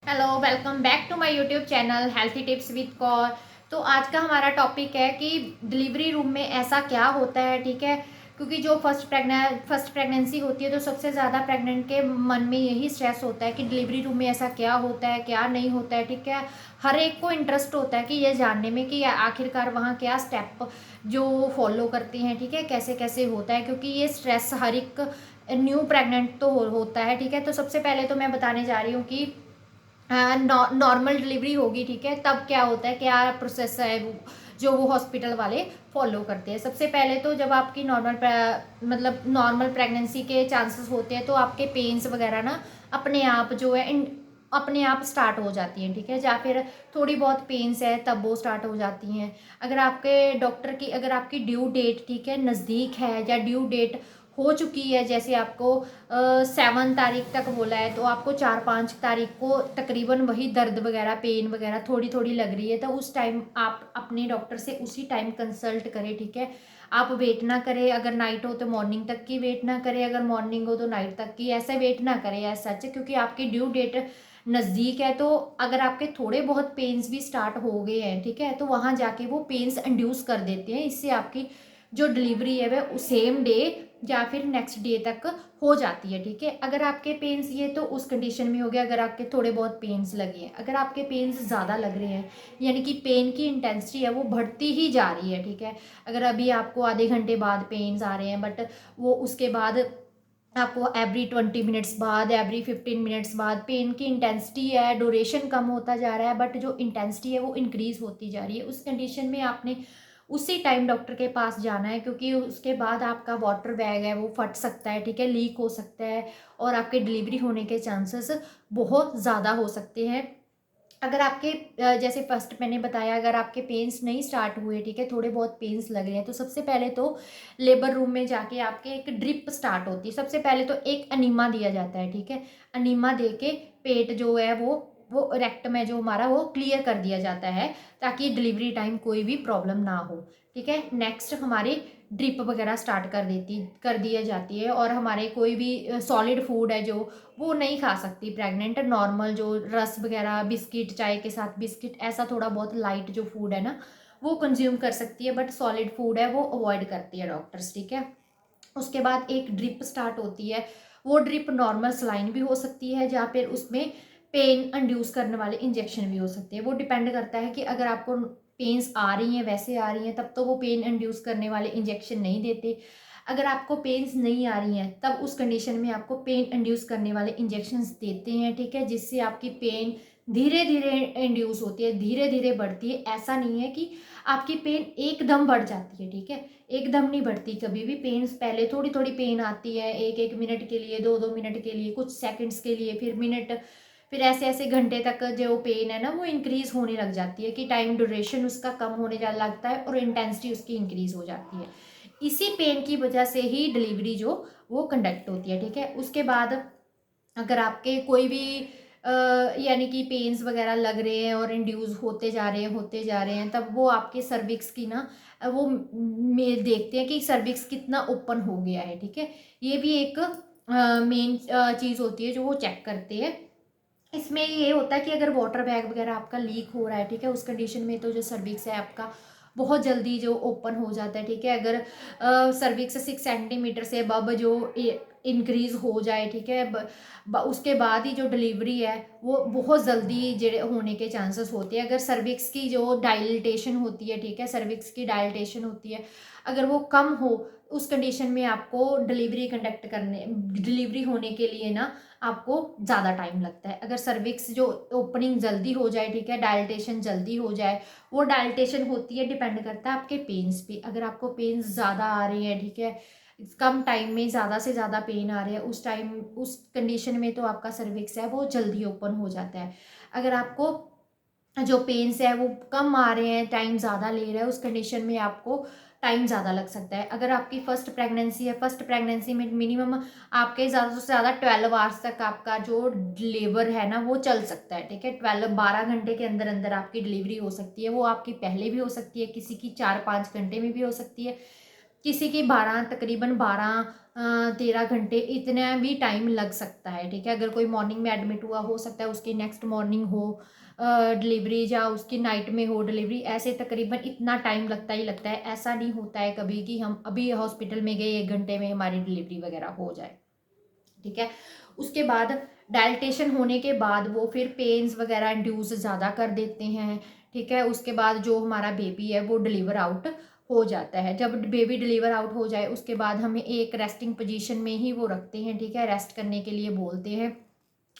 Hello, welcome back to my YouTube channel healthy tips with Kaur. तो आज का हमारा टॉपिक है कि डिलीवरी रूम में ऐसा क्या होता है, ठीक है। क्योंकि जो फर्स्ट प्रेगनेंसी होती है तो सबसे ज़्यादा प्रेग्नेंट के मन में यही स्ट्रेस होता है कि डिलीवरी रूम में ऐसा क्या होता है, क्या नहीं होता है, ठीक है। हर एक को इंटरेस्ट होता है कि ये जानने में कि आखिरकार वहाँ क्या स्टेप जो फॉलो करती हैं, ठीक है, कैसे कैसे होता है। क्योंकि ये स्ट्रेस हर एक न्यू प्रेग्नेंट तो होता है, ठीक है। तो सबसे पहले तो मैं बताने जा रही हूँ कि नॉर्मल डिलीवरी होगी, ठीक है, तब क्या होता है, क्या प्रोसेस है वो जो वो हॉस्पिटल वाले फॉलो करते हैं। सबसे पहले तो जब आपकी मतलब नॉर्मल प्रेगनेंसी के चांसेस होते हैं तो आपके पेन्स वगैरह ना अपने आप जो है अपने आप स्टार्ट हो जाती हैं, ठीक है। या फिर थोड़ी बहुत पेन्स है तब वो स्टार्ट हो जाती हैं। अगर आपकी ड्यू डेट, ठीक है, नज़दीक है या ड्यू डेट हो चुकी है, जैसे आपको 7 तारीख तक बोला है तो आपको 4-5 तारीख को तकरीबन वही दर्द वगैरह, पेन वगैरह थोड़ी थोड़ी लग रही है, तो उस टाइम आप अपने डॉक्टर से उसी टाइम कंसल्ट करें, ठीक है। आप वेट ना करें, अगर नाइट हो तो मॉर्निंग तक की वेट ना करें, अगर मॉर्निंग हो तो नाइट तक की, ऐसे वेट ना करें ऐसा सच, क्योंकि आपकी ड्यू डेट नज़दीक है। तो अगर आपके थोड़े बहुत पेन्स भी स्टार्ट हो गए हैं, ठीक है, तो वहाँ जाके वो पेन्स इंड्यूस कर देते हैं। इससे आपकी जो डिलीवरी है वह सेम डे या फिर नेक्स्ट डे तक हो जाती है, ठीक है। अगर आपके पेन्स ये तो उस कंडीशन में हो गया अगर आपके थोड़े बहुत पेन्स लगे हैं। अगर आपके पेन्स ज़्यादा लग रहे हैं यानी कि पेन की इंटेंसिटी है वो बढ़ती ही जा रही है, ठीक है। अगर अभी आपको आधे घंटे बाद पेन्स आ रहे हैं, बट वो उसके बाद आपको एवरी 20 मिनट्स बाद, एवरी 15 मिनट्स बाद पेन की इंटेंसिटी है, ड्यूरेशन कम होता जा रहा है, बट जो इंटेंसिटी है वो इंक्रीज होती जा रही है, उस कंडीशन में आपने उसी टाइम डॉक्टर के पास जाना है। क्योंकि उसके बाद आपका वाटर बैग है वो फट सकता है, ठीक है, लीक हो सकता है और आपके डिलीवरी होने के चांसेस बहुत ज़्यादा हो सकते हैं। अगर आपके जैसे फर्स्ट मैंने बताया, अगर आपके पेन्स नहीं स्टार्ट हुए, ठीक है, थोड़े बहुत पेन्स लग रहे हैं, तो सबसे पहले तो लेबर रूम में जाके आपके एक ड्रिप स्टार्ट होती है। सबसे पहले तो एक अनीमा दिया जाता है, ठीक है। अनीमा दे के पेट जो है वो रेक्टम है जो हमारा वो क्लियर कर दिया जाता है, ताकि डिलीवरी टाइम कोई भी प्रॉब्लम ना हो, ठीक है। नेक्स्ट हमारी ड्रिप वगैरह स्टार्ट कर दिया जाती है, और हमारे कोई भी सॉलिड फूड है जो वो नहीं खा सकती प्रेग्नेंट। नॉर्मल जो रस वगैरह, बिस्किट, चाय के साथ बिस्किट, ऐसा थोड़ा बहुत लाइट जो फूड है ना वो कंज्यूम कर सकती है, बट सॉलिड फूड है वो अवॉइड करती है डॉक्टर्स, ठीक है। उसके बाद एक ड्रिप स्टार्ट होती है। वो ड्रिप नॉर्मल सलाइन भी हो सकती है या फिर उसमें पेन इंड्यूस करने वाले इंजेक्शन भी हो सकते हैं। वो डिपेंड करता है कि अगर आपको पेन्स आ रही हैं, वैसे आ रही हैं, तब तो वो पेन इंड्यूस करने वाले इंजेक्शन नहीं देते। अगर आपको पेन्स नहीं आ रही हैं तब उस कंडीशन में आपको पेन इंड्यूस करने वाले इंजेक्शंस देते हैं, ठीक है, जिससे आपकी पेन धीरे धीरे इंड्यूस होती है, धीरे धीरे बढ़ती है। ऐसा नहीं है कि आपकी पेन एकदम बढ़ जाती है, ठीक है, एकदम नहीं बढ़ती कभी भी। पेन्स पहले थोड़ी थोड़ी पेन आती है, 1-1 मिनट के लिए, 2-2 मिनट के लिए, कुछ सेकंड्स के लिए, फिर मिनट, फिर ऐसे ऐसे घंटे तक जो पेन है ना वो इंक्रीज होने लग जाती है, कि टाइम ड्यूरेशन उसका कम होने जा लगता है और इंटेंसिटी उसकी इंक्रीज हो जाती है। इसी पेन की वजह से ही डिलीवरी जो वो कंडक्ट होती है, ठीक है। उसके बाद अगर आपके कोई भी यानी कि पेन्स वगैरह लग रहे हैं और इंड्यूस होते जा रहे हैं, तब वो आपके सर्विक्स की ना वो में देखते हैं कि सर्विक्स कितना ओपन हो गया है, ठीक है। ये भी एक मेन चीज़ होती है जो वो चेक करते हैं। इसमें ये होता है कि अगर वाटर बैग वगैरह आपका लीक हो रहा है, ठीक है, उस कंडीशन में तो जो सर्विक्स है आपका बहुत जल्दी जो ओपन हो जाता है, ठीक है। अगर सर्विक्स 6 सेंटीमीटर से अब जो इंक्रीज हो जाए, ठीक है, उसके बाद ही जो डिलीवरी है वो बहुत जल्दी होने के चांसेस होते हैं। अगर सर्विक्स की जो डायलिटेशन होती है, ठीक है, सर्विक्स की डायलिटेशन होती है, अगर वो कम हो, उस कंडीशन में आपको डिलीवरी होने के लिए ना आपको ज़्यादा टाइम लगता है। अगर सर्विक्स जो ओपनिंग जल्दी हो जाए, ठीक है, डायलिटेशन जल्दी हो जाए, वो डायलिटेशन होती है, डिपेंड करता है आपके पेन्स पे। अगर आपको पेन्स ज़्यादा आ रही है, ठीक है, कम टाइम में ज़्यादा से ज़्यादा पेन आ रहे हैं, उस कंडीशन में तो आपका सर्विक्स है वो जल्दी ओपन हो जाता है। अगर आपको जो पेन्स है वो कम आ रहे हैं, टाइम ज़्यादा ले रहा है, उस कंडीशन में आपको टाइम ज़्यादा लग सकता है। अगर आपकी फर्स्ट प्रेगनेंसी है, फर्स्ट प्रेगनेंसी में मिनिमम आपके ज़्यादा से ज़्यादा 12 आवर्स तक आपका जो लेबर है ना वो चल सकता है, ठीक है। 12 12 घंटे के अंदर अंदर आपकी डिलीवरी हो सकती है। वो आपकी पहले भी हो सकती है, किसी की 4-5 घंटे में भी हो सकती है, किसी की तकरीबन 12-13 घंटे इतना भी टाइम लग सकता है, ठीक है। अगर कोई मॉर्निंग में एडमिट हुआ, हो सकता है उसकी नेक्स्ट मॉर्निंग हो डिलीवरी, या उसकी नाइट में हो डिलीवरी, ऐसे तकरीबन इतना टाइम लगता ही लगता है। ऐसा नहीं होता है कभी कि हम अभी हॉस्पिटल में गए 1 घंटे में हमारी डिलीवरी वगैरह हो जाए, ठीक है। उसके बाद डायलिटेशन होने के बाद वो फिर पेन्स वगैरह इंड्यूस ज़्यादा कर देते हैं, ठीक है। उसके बाद जो हमारा बेबी है वो डिलीवर आउट हो जाता है। जब बेबी डिलीवर आउट हो जाए उसके बाद हमें एक रेस्टिंग पोजीशन में ही वो रखते हैं, ठीक है, रेस्ट करने के लिए बोलते हैं।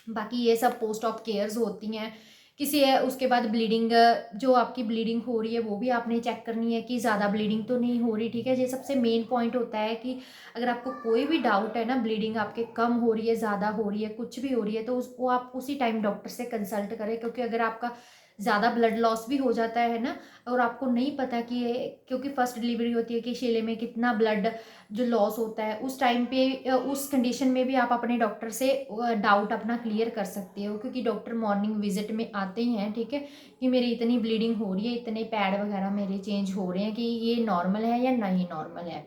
बाकी ये सब पोस्ट ऑफ केयर्स होती हैं। किसी है उसके बाद ब्लीडिंग, जो आपकी ब्लीडिंग हो रही है वो भी आपने चेक करनी है कि ज़्यादा ब्लीडिंग तो नहीं हो रही, ठीक है। ये सबसे मेन पॉइंट होता है कि अगर आपको कोई भी डाउट है ना, ब्लीडिंग आपके कम हो रही है, ज़्यादा हो रही है, कुछ भी हो रही है, तो उसको आप उसी टाइम डॉक्टर से कंसल्ट करें। क्योंकि अगर आपका ज़्यादा ब्लड लॉस भी हो जाता है ना, और आपको नहीं पता कि ये, क्योंकि फर्स्ट डिलीवरी होती है कि शेले में कितना ब्लड जो लॉस होता है, उस टाइम पे उस कंडीशन में भी आप अपने डॉक्टर से डाउट अपना क्लियर कर सकते हो। क्योंकि डॉक्टर मॉर्निंग विजिट में आते हैं, ठीक है, कि मेरी इतनी ब्लीडिंग हो रही है, इतने पैड वगैरह मेरे चेंज हो रहे हैं, कि ये नॉर्मल है या नहीं नॉर्मल है।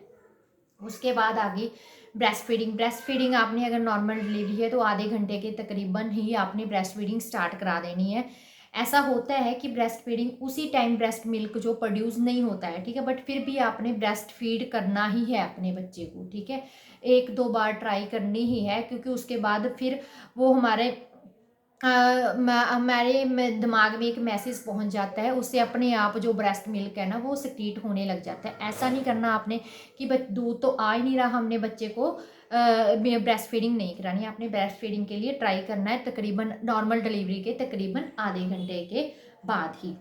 उसके बाद आगे ब्रेस्ट फीडिंग आपने अगर नॉर्मल डिलीवरी है तो आधे घंटे के तकरीबन ही आपने ब्रेस्ट फीडिंग स्टार्ट करा देनी है। ऐसा होता है कि ब्रेस्ट फीडिंग उसी टाइम ब्रेस्ट मिल्क जो प्रोड्यूस नहीं होता है, ठीक है, बट फिर भी आपने ब्रेस्ट फीड करना ही है अपने बच्चे को, ठीक है। 1-2 बार ट्राई करनी ही है, क्योंकि उसके बाद फिर वो हमारे हमारे दिमाग में एक मैसेज पहुंच जाता है, उससे अपने आप जो ब्रेस्ट मिल्क है ना वो सिक्रीट होने लग जाता है। ऐसा नहीं करना आपने कि दूध तो आ ही नहीं रहा, हमने बच्चे को ब्रेस्ट फीडिंग नहीं करानी है। आपने ब्रेस्ट फीडिंग के लिए ट्राई करना है तकरीबन नॉर्मल डिलीवरी के तकरीबन आधे घंटे के बाद ही।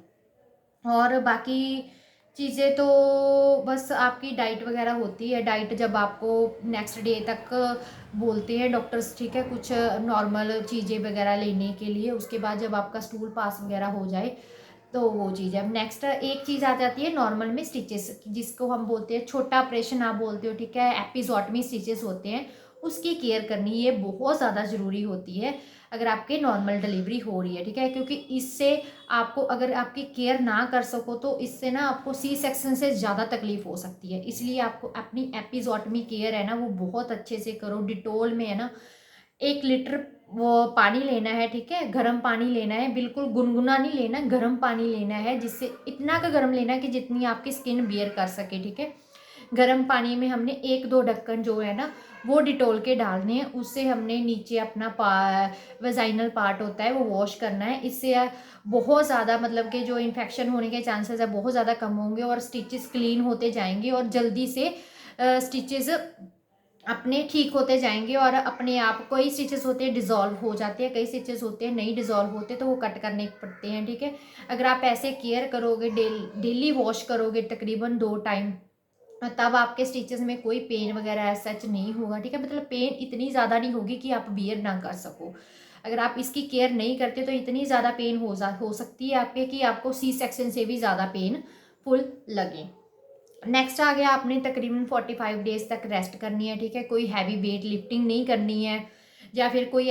और बाकी चीज़ें तो बस आपकी डाइट वगैरह होती है। डाइट जब आपको नेक्स्ट डे तक बोलते हैं डॉक्टर्स, ठीक है, कुछ नॉर्मल चीज़ें वगैरह लेने के लिए। उसके बाद जब आपका स्टूल पास वगैरह हो जाए तो वो चीज़ है। नेक्स्ट एक चीज़ आ जाती है नॉर्मल में स्टिचेस, जिसको हम बोलते हैं छोटा ऑपरेशन आप बोलते हो, ठीक है, एपिजोटमी स्टिचेस होते हैं, उसकी केयर करनी ये बहुत ज़्यादा ज़रूरी होती है अगर आपके नॉर्मल डिलीवरी हो रही है, ठीक है। क्योंकि इससे आपको, अगर आपकी केयर ना कर सको तो इससे ना आपको सी सेक्शन से ज़्यादा तकलीफ हो सकती है। इसलिए आपको अपनी एपिजोटमी केयर है ना वो बहुत अच्छे से करो। डिटोल में है ना 1 लीटर वो पानी लेना है, ठीक है, गर्म पानी लेना है, बिल्कुल गुनगुना नहीं लेना, गर्म पानी लेना है, जिससे इतना का गर्म लेना है कि जितनी आपकी स्किन बियर कर सके, ठीक है। गर्म पानी में हमने 1-2 ढक्कन जो है ना वो डिटोल के डालने हैं। उससे हमने नीचे अपना वेजाइनल पार्ट होता है वो वॉश करना है। इससे बहुत ज़्यादा मतलब कि जो इन्फेक्शन होने के चांसेस है बहुत ज़्यादा कम होंगे, और स्टिचेस क्लीन होते जाएंगे, और जल्दी से स्टिचेस अपने ठीक होते जाएंगे। और अपने आप कई स्टिचेस होते हैं डिज़ोल्व हो जाते हैं, कई स्टिचेस होते हैं नहीं डिज़ोल्व होते, तो वो कट करने पड़ते हैं, ठीक है। अगर आप ऐसे केयर करोगे, डेली वॉश करोगे तकरीबन 2 टाइम, तब आपके स्टिचेस में कोई पेन वगैरह सच नहीं होगा, ठीक है। मतलब पेन इतनी ज़्यादा नहीं होगी कि आप बियर ना कर सको। अगर आप इसकी केयर नहीं करते तो इतनी ज़्यादा पेन हो सकती है आपके कि आपको सी सेक्शन से भी ज़्यादा पेन फुल लगे। नेक्स्ट आ गया, आपने तकरीबन 45 डेज तक रेस्ट करनी है, ठीक है। कोई हैवी वेट लिफ्टिंग नहीं करनी है, या फिर कोई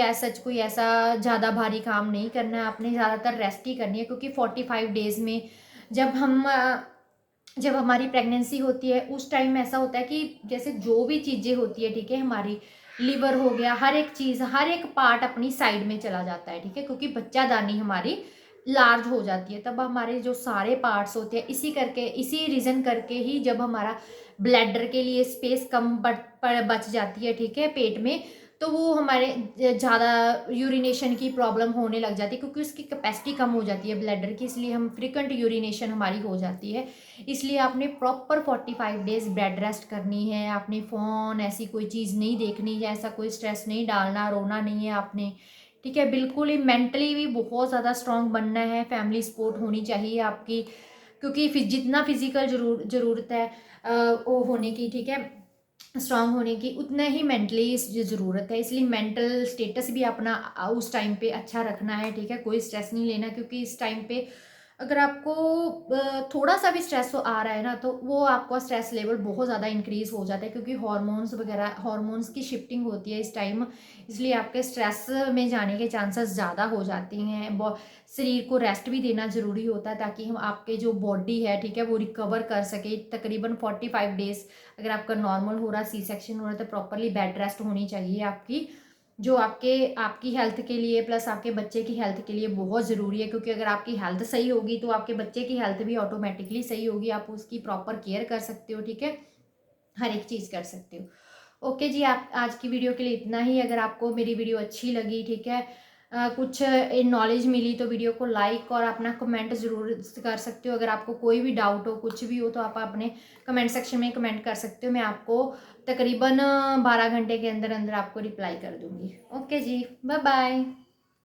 ऐसा ज़्यादा भारी काम नहीं करना है। आपने ज़्यादातर रेस्ट ही करनी है, क्योंकि 45 डेज में जब हमारी प्रेगनेंसी होती है उस टाइम ऐसा होता है कि जैसे जो भी चीज़ें होती है, ठीक है, हमारी लिवर हो गया, हर एक चीज़, हर एक पार्ट अपनी साइड में चला जाता है, ठीक है। क्योंकि बच्चादानी हमारी लार्ज हो जाती है, तब हमारे जो सारे पार्ट्स होते हैं, इसी रीज़न करके ही जब हमारा ब्लैडर के लिए स्पेस कम बच जाती है, ठीक है, पेट में, तो वो हमारे ज़्यादा यूरिनेशन की प्रॉब्लम होने लग जाती है, क्योंकि उसकी कैपेसिटी कम हो जाती है ब्लैडर की, इसलिए हम फ्रिक्वेंट यूरिनेशन हमारी हो जाती है। इसलिए आपने प्रॉपर 45 डेज बेड रेस्ट करनी है। आपने फ़ोन ऐसी कोई चीज़ नहीं देखनी है, ऐसा कोई स्ट्रेस नहीं डालना, रोना नहीं है आपने, ठीक है। बिल्कुल ही मेंटली भी बहुत ज़्यादा स्ट्रांग बनना है, फैमिली सपोर्ट होनी चाहिए आपकी, क्योंकि जितना फिजिकल ज़रूरत है वो होने की, ठीक है, स्ट्रांग होने की, उतना ही मेंटली ज़रूरत है। इसलिए मेंटल स्टेटस भी अपना उस टाइम पे अच्छा रखना है, ठीक है। कोई स्ट्रेस नहीं लेना, क्योंकि इस टाइम पे अगर आपको थोड़ा सा भी स्ट्रेस आ रहा है ना, तो वो आपका स्ट्रेस लेवल बहुत ज़्यादा इंक्रीज़ हो जाता है, क्योंकि हार्मोन्स वगैरह, हार्मोन्स की शिफ्टिंग होती है इस टाइम, इसलिए आपके स्ट्रेस में जाने के चांसेस ज़्यादा हो जाती हैं। शरीर को रेस्ट भी देना ज़रूरी होता है, ताकि हम आपके जो बॉडी है, ठीक है, वो रिकवर कर सके। तकरीबन 45 डेज़ अगर आपका नॉर्मल हो रहा, सी सेक्शन हो रहा, तो प्रॉपरली बेड रेस्ट होनी चाहिए आपकी, जो आपकी हेल्थ के लिए प्लस आपके बच्चे की हेल्थ के लिए बहुत ज़रूरी है। क्योंकि अगर आपकी हेल्थ सही होगी तो आपके बच्चे की हेल्थ भी ऑटोमेटिकली सही होगी, आप उसकी प्रॉपर केयर कर सकते हो, ठीक है, हर एक चीज़ कर सकते हो। ओके जी, आप आज की वीडियो के लिए इतना ही। अगर आपको मेरी वीडियो अच्छी लगी, ठीक है, कुछ नॉलेज मिली, तो वीडियो को लाइक और अपना कमेंट ज़रूर कर सकते हो। अगर आपको कोई भी डाउट हो, कुछ भी हो, तो आप अपने कमेंट सेक्शन में कमेंट कर सकते हो। मैं आपको तकरीबन 12 घंटे के अंदर अंदर आपको रिप्लाई कर दूँगी। ओके जी, बाय बाय।